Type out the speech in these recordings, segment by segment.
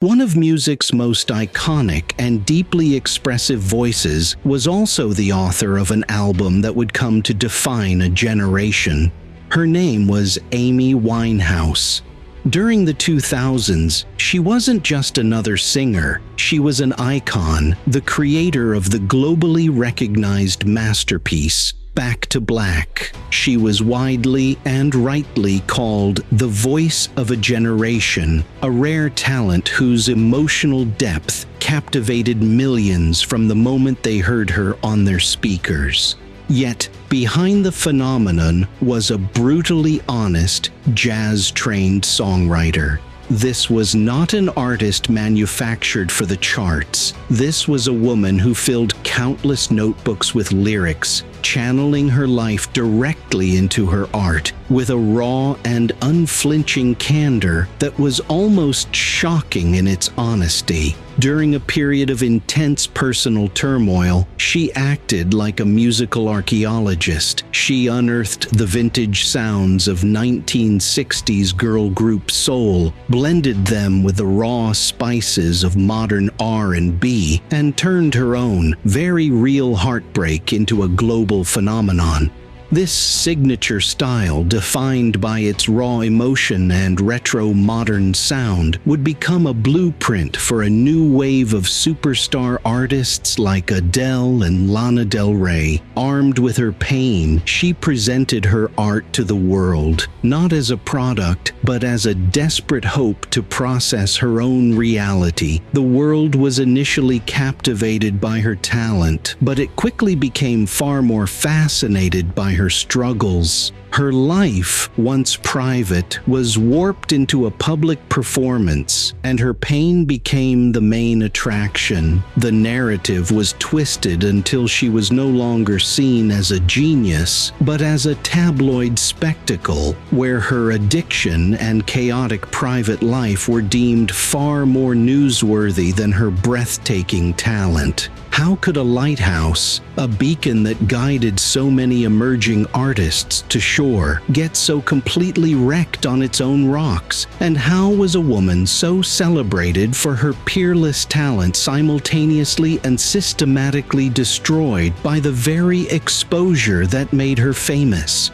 One of music's most iconic and deeply expressive voices was also the author of an album that would come to define a generation. Her name was Amy Winehouse. During the 2000s, she wasn't just another singer, she was an icon, the creator of the globally recognized masterpiece, Back to Black. She was widely and rightly called the voice of a generation, a rare talent whose emotional depth captivated millions from the moment they heard her on their speakers. Yet, behind the phenomenon was a brutally honest, jazz-trained songwriter. This was not an artist manufactured for the charts. This was a woman who filled countless notebooks with lyrics, channeling her life directly into her art, with a raw and unflinching candor that was almost shocking in its honesty. During a period of intense personal turmoil, she acted like a musical archaeologist. She unearthed the vintage sounds of 1960s girl group soul, blended them with the raw spices of modern R&B, and turned her own, very real heartbreak into a global phenomenon. This signature style, defined by its raw emotion and retro-modern sound, would become a blueprint for a new wave of superstar artists like Adele and Lana Del Rey. Armed with her pain, she presented her art to the world, not as a product, but as a desperate hope to process her own reality. The world was initially captivated by her talent, but it quickly became far more fascinated by her struggles. Her life, once private, was warped into a public performance, and her pain became the main attraction. The narrative was twisted until she was no longer seen as a genius, but as a tabloid spectacle, where her addiction and chaotic private life were deemed far more newsworthy than her breathtaking talent. How could a lighthouse, a beacon that guided so many emerging artists to shore, get so completely wrecked on its own rocks? And how was a woman so celebrated for her peerless talent simultaneously and systematically destroyed by the very exposure that made her famous?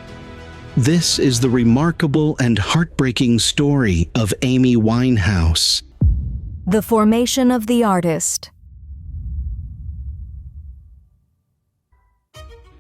This is the remarkable and heartbreaking story of Amy Winehouse. The formation of the artist.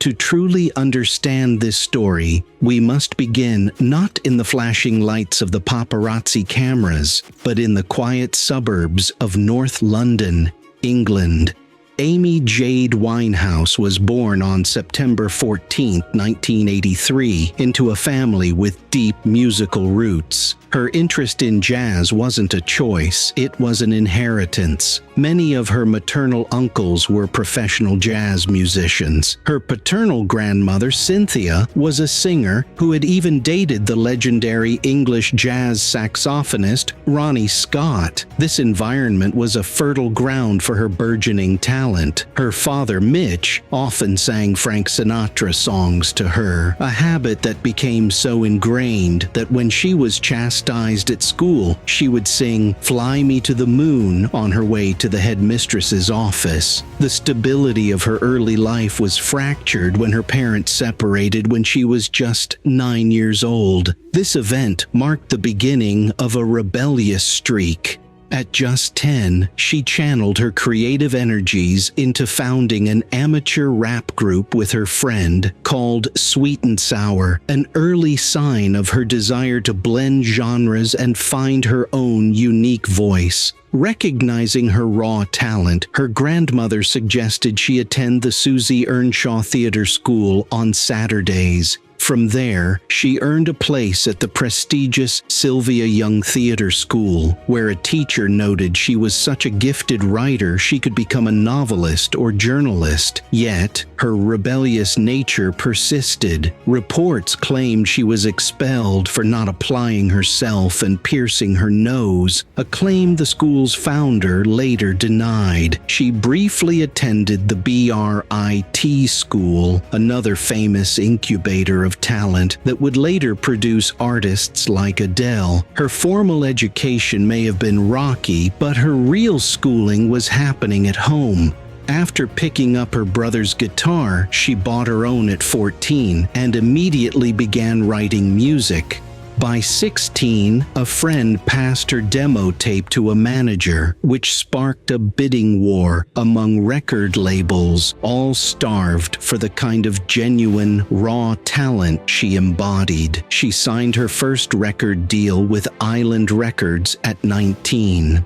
To truly understand this story, we must begin not in the flashing lights of the paparazzi cameras, but in the quiet suburbs of North London, England. Amy Jade Winehouse was born on September 14, 1983, into a family with deep musical roots. Her interest in jazz wasn't a choice, it was an inheritance. Many of her maternal uncles were professional jazz musicians. Her paternal grandmother, Cynthia, was a singer who had even dated the legendary English jazz saxophonist Ronnie Scott. This environment was a fertile ground for her burgeoning talent. Her father, Mitch, often sang Frank Sinatra songs to her, a habit that became so ingrained that when she was chastised at school, she would sing "Fly Me to the Moon" on her way to the headmistress's office. The stability of her early life was fractured when her parents separated when she was just 9 years old. This event marked the beginning of a rebellious streak. At just 10, she channeled her creative energies into founding an amateur rap group with her friend called Sweet and Sour, an early sign of her desire to blend genres and find her own unique voice. Recognizing her raw talent, her grandmother suggested she attend the Susie Earnshaw Theatre School on Saturdays. From there, she earned a place at the prestigious Sylvia Young Theatre School, where a teacher noted she was such a gifted writer she could become a novelist or journalist. Yet, her rebellious nature persisted. Reports claimed she was expelled for not applying herself and piercing her nose, a claim the school's founder later denied. She briefly attended the BRIT School, another famous incubator of of talent that would later produce artists like Adele. Her formal education may have been rocky, but her real schooling was happening at home. After picking up her brother's guitar, she bought her own at 14 and immediately began writing music. By 16, a friend passed her demo tape to a manager, which sparked a bidding war among record labels, all starved for the kind of genuine, raw talent she embodied. She signed her first record deal with Island Records at 19.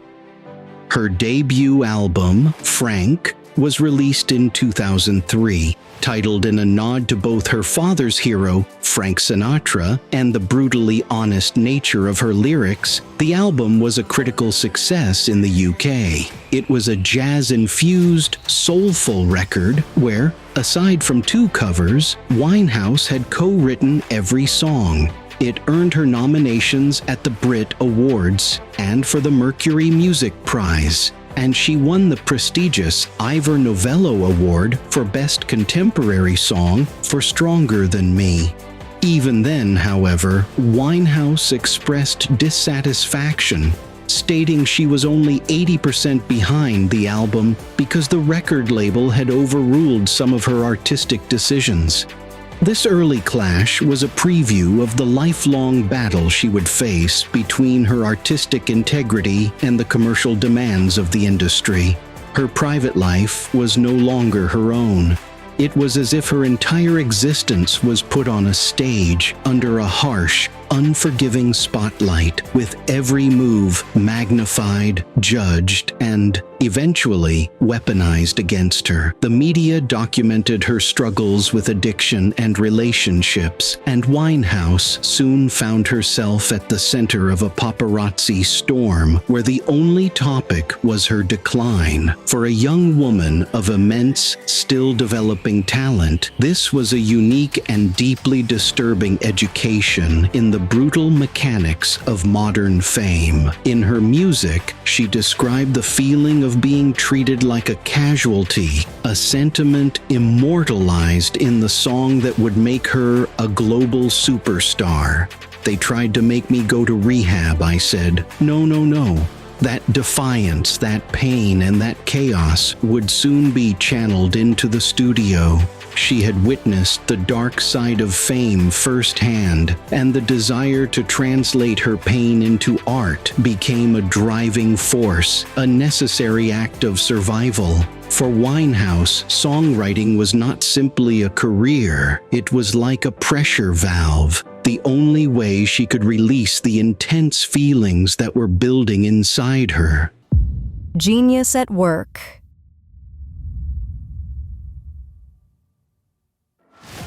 Her debut album, Frank, was released in 2003. Titled in a nod to both her father's hero, Frank Sinatra, and the brutally honest nature of her lyrics, the album was a critical success in the UK. It was a jazz-infused, soulful record where, aside from 2 covers, Winehouse had co-written every song. It earned her nominations at the Brit Awards and for the Mercury Music Prize, and she won the prestigious Ivor Novello Award for Best Contemporary Song for Stronger Than Me. Even then, however, Winehouse expressed dissatisfaction, stating she was only 80% behind the album because the record label had overruled some of her artistic decisions. This early clash was a preview of the lifelong battle she would face between her artistic integrity and the commercial demands of the industry. Her private life was no longer her own. It was as if her entire existence was put on a stage under a harsh, unforgiving spotlight, with every move magnified, judged, and eventually weaponized against her. The media documented her struggles with addiction and relationships, and Winehouse soon found herself at the center of a paparazzi storm where the only topic was her decline. For a young woman of immense, still developing talent, this was a unique and deeply disturbing education in the brutal mechanics of modern fame. In her music, she described the feeling of being treated like a casualty, a sentiment immortalized in the song that would make her a global superstar. "They tried to make me go to rehab," I said. "No, no, no. That defiance, that pain, and that chaos would soon be channeled into the studio." She had witnessed the dark side of fame firsthand, and the desire to translate her pain into art became a driving force, a necessary act of survival. For Winehouse, songwriting was not simply a career, it was like a pressure valve, the only way she could release the intense feelings that were building inside her. Genius at work.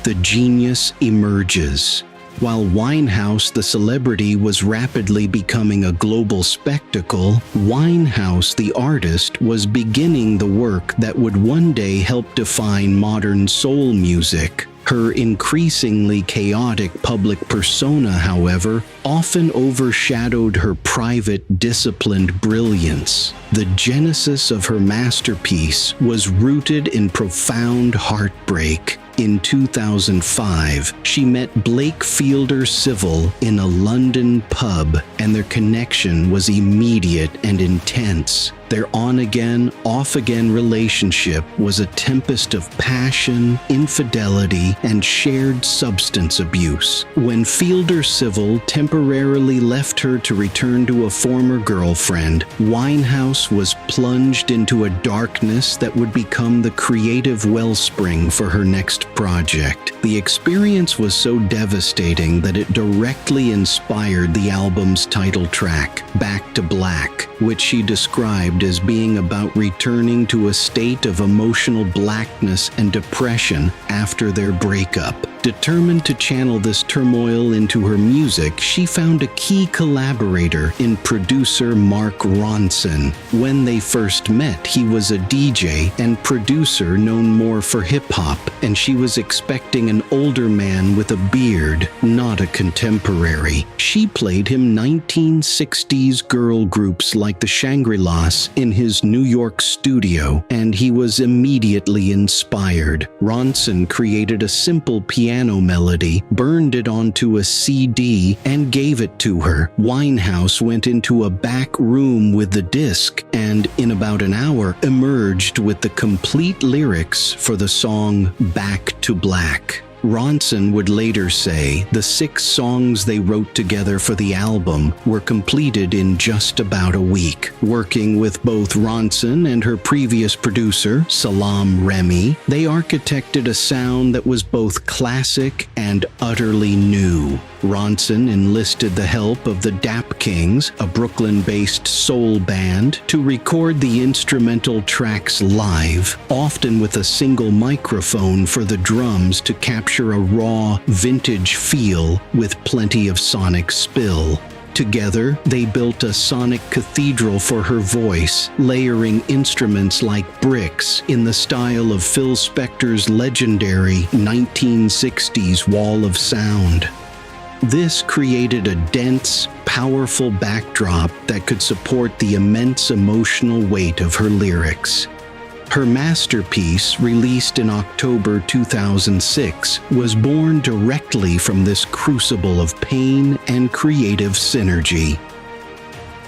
The genius emerges. While Winehouse, the celebrity, was rapidly becoming a global spectacle, Winehouse, the artist, was beginning the work that would one day help define modern soul music. Her increasingly chaotic public persona, however, often overshadowed her private, disciplined brilliance. The genesis of her masterpiece was rooted in profound heartbreak. In 2005, she met Blake Fielder Civil in a London pub, and their connection was immediate and intense. Their on-again, off-again relationship was a tempest of passion, infidelity, and shared substance abuse. When Fielder Civil temporarily left her to return to a former girlfriend, Winehouse was plunged into a darkness that would become the creative wellspring for her next project. The experience was so devastating that it directly inspired the album's title track, Back to Black, which she described as being about returning to a state of emotional blackness and depression after their breakup. Determined to channel this turmoil into her music, she found a key collaborator in producer Mark Ronson. When they first met, he was a DJ and producer known more for hip-hop, and she was expecting an older man with a beard, not a contemporary. She played him 1960s girl groups like the Shangri-Las in his New York studio, and he was immediately inspired. Ronson created a simple piano melody, burned it onto a CD, and gave it to her. Winehouse went into a back room with the disc and, in about an hour, emerged with the complete lyrics for the song Back to Black. Ronson would later say the 6 songs they wrote together for the album were completed in just about a week. Working with both Ronson and her previous producer, Salam Remy, they architected a sound that was both classic and utterly new. Ronson enlisted the help of the Dap Kings, a Brooklyn-based soul band, to record the instrumental tracks live, often with a single microphone for the drums to capture a raw, vintage feel with plenty of sonic spill. Together, they built a sonic cathedral for her voice, layering instruments like bricks in the style of Phil Spector's legendary 1960s Wall of Sound. This created a dense, powerful backdrop that could support the immense emotional weight of her lyrics. Her masterpiece, released in October 2006, was born directly from this crucible of pain and creative synergy.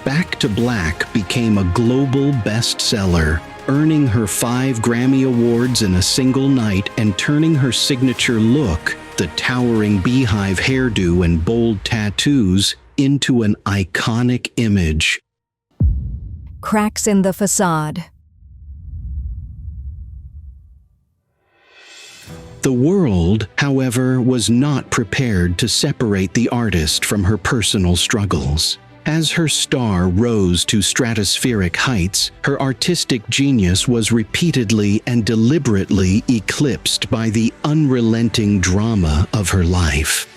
Back to Black became a global bestseller, earning her 5 Grammy Awards in a single night and turning her signature look, the towering beehive hairdo and bold tattoos, into an iconic image. Cracks in the facade. The world, however, was not prepared to separate the artist from her personal struggles. As her star rose to stratospheric heights, her artistic genius was repeatedly and deliberately eclipsed by the unrelenting drama of her life.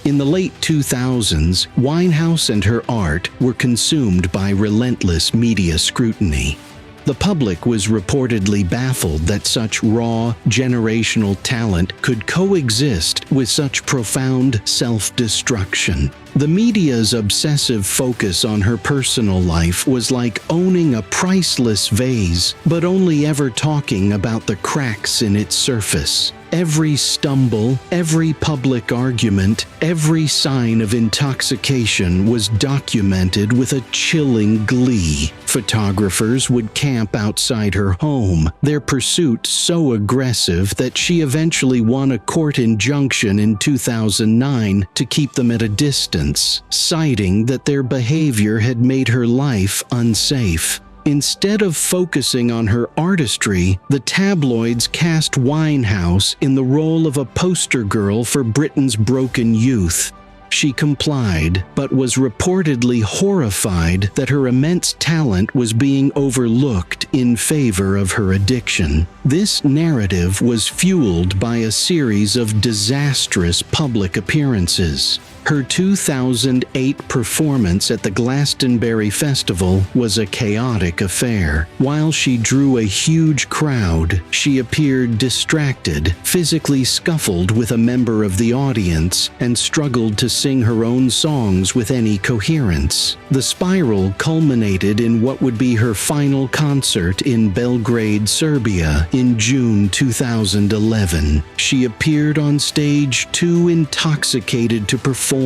In the late 2000s, Winehouse and her art were consumed by relentless media scrutiny. The public was reportedly baffled that such raw, generational talent could coexist with such profound self-destruction. The media's obsessive focus on her personal life was like owning a priceless vase, but only ever talking about the cracks in its surface. Every stumble, every public argument, every sign of intoxication was documented with a chilling glee. Photographers would camp outside her home, their pursuit so aggressive that she eventually won a court injunction in 2009 to keep them at a distance, citing that their behavior had made her life unsafe. Instead of focusing on her artistry, the tabloids cast Winehouse in the role of a poster girl for Britain's broken youth. She complied, but was reportedly horrified that her immense talent was being overlooked in favor of her addiction. This narrative was fueled by a series of disastrous public appearances. Her 2008 performance at the Glastonbury Festival was a chaotic affair. While she drew a huge crowd, she appeared distracted, physically scuffled with a member of the audience, and struggled to sing her own songs with any coherence. The spiral culminated in what would be her final concert in Belgrade, Serbia, in June 2011. She appeared on stage too intoxicated to perform,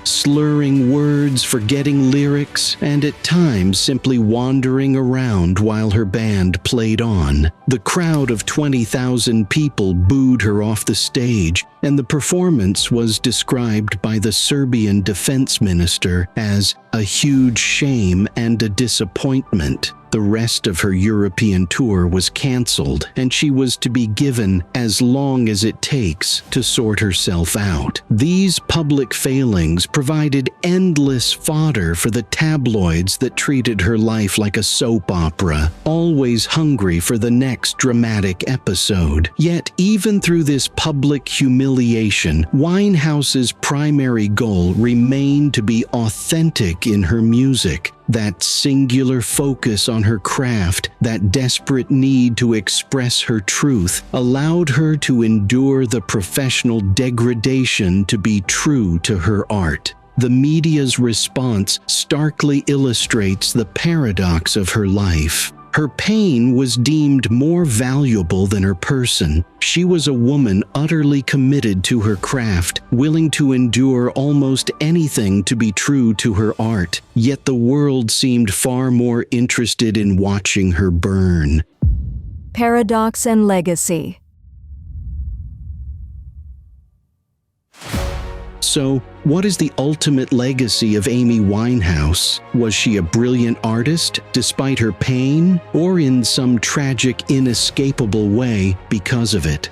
slurring words, forgetting lyrics, and at times simply wandering around while her band played on. The crowd of 20,000 people booed her off the stage, and the performance was described by the Serbian defense minister as a huge shame and a disappointment. The rest of her European tour was cancelled, and she was to be given as long as it takes to sort herself out. These public failings provided endless fodder for the tabloids that treated her life like a soap opera, always hungry for the next dramatic episode. Yet, even through this public humiliation, Winehouse's primary goal remained to be authentic in her music. That singular focus on her craft, that desperate need to express her truth, allowed her to endure the professional degradation to be true to her art. the media's response starkly illustrates the paradox of her life. Her pain was deemed more valuable than her person. She was a woman utterly committed to her craft, willing to endure almost anything to be true to her art, yet the world seemed far more interested in watching her burn. Paradox and legacy. So, what is the ultimate legacy of Amy Winehouse? Was she a brilliant artist, despite her pain, or in some tragic, inescapable way because of it?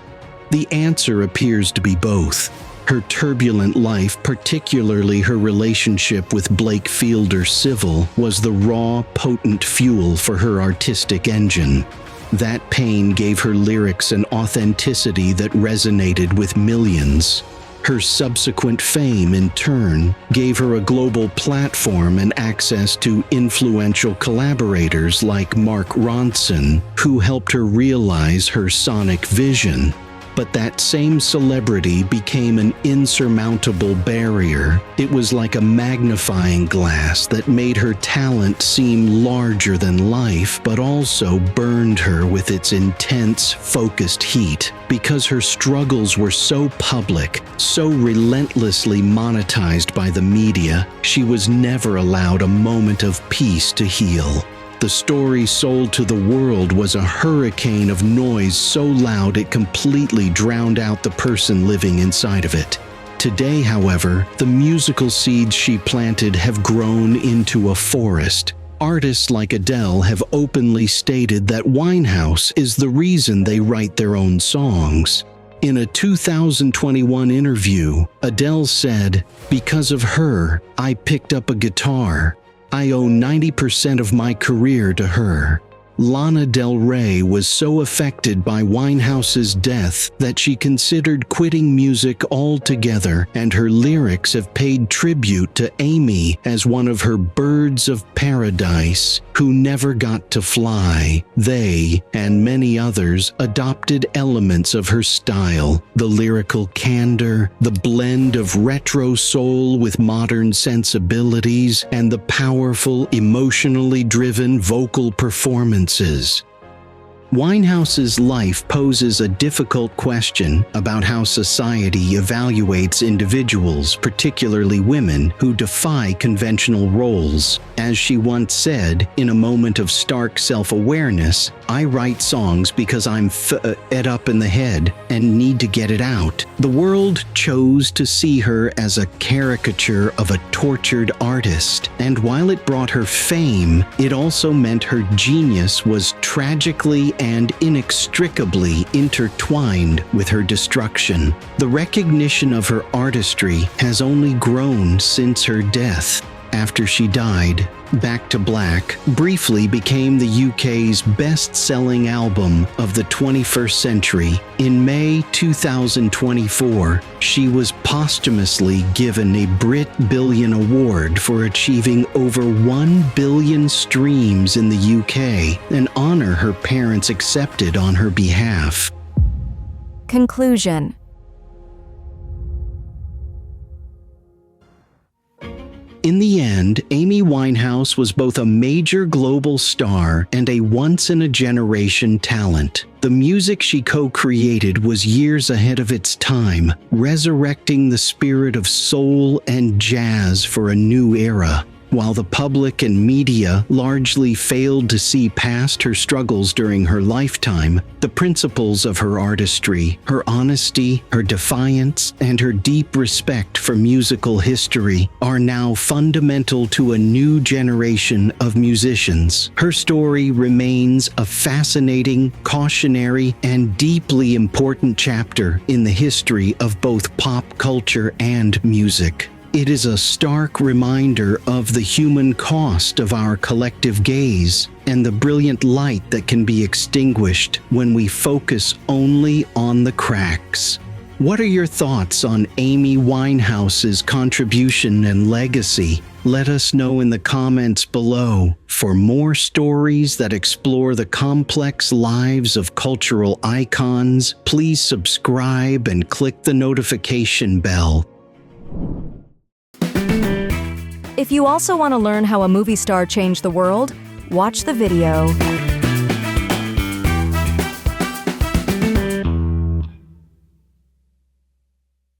The answer appears to be both. Her turbulent life, particularly her relationship with Blake Fielder Civil, was the raw, potent fuel for her artistic engine. That pain gave her lyrics an authenticity that resonated with millions. Her subsequent fame, in turn, gave her a global platform and access to influential collaborators like Mark Ronson, who helped her realize her sonic vision. But that same celebrity became an insurmountable barrier. It was like a magnifying glass that made her talent seem larger than life, but also burned her with its intense, focused heat. Because her struggles were so public, so relentlessly monetized by the media, she was never allowed a moment of peace to heal. The story sold to the world was a hurricane of noise so loud it completely drowned out the person living inside of it. Today, however, the musical seeds she planted have grown into a forest. Artists like Adele have openly stated that Winehouse is the reason they write their own songs. In a 2021 interview, Adele said, "Because of her, I picked up a guitar. I owe 90% of my career to her." Lana Del Rey was so affected by Winehouse's death that she considered quitting music altogether, and her lyrics have paid tribute to Amy as one of her birds of paradise who never got to fly. They, and many others, adopted elements of her style: the lyrical candor, the blend of retro soul with modern sensibilities, and the powerful, emotionally driven vocal performances. Winehouse's life poses a difficult question about how society evaluates individuals, particularly women, who defy conventional roles. As she once said, in a moment of stark self-awareness, "I write songs because I'm fed up in the head and need to get it out." The world chose to see her as a caricature of a tortured artist, and while it brought her fame, it also meant her genius was tragically and inextricably intertwined with her destruction. The recognition of her artistry has only grown since her death. After she died, Back to Black briefly became the UK's best-selling album of the 21st century. In May 2024, she was posthumously given a Brit Billion Award for achieving over 1 billion streams in the UK, an honor her parents accepted on her behalf. Conclusion. In the end, Amy Winehouse was both a major global star and a once-in-a-generation talent. The music she co-created was years ahead of its time, resurrecting the spirit of soul and jazz for a new era. While the public and media largely failed to see past her struggles during her lifetime, the principles of her artistry, her honesty, her defiance, and her deep respect for musical history are now fundamental to a new generation of musicians. Her story remains a fascinating, cautionary, and deeply important chapter in the history of both pop culture and music. It is a stark reminder of the human cost of our collective gaze and the brilliant light that can be extinguished when we focus only on the cracks. What are your thoughts on Amy Winehouse's contribution and legacy? Let us know in the comments below. For more stories that explore the complex lives of cultural icons, please subscribe and click the notification bell. If you also want to learn how a movie star changed the world, watch the video.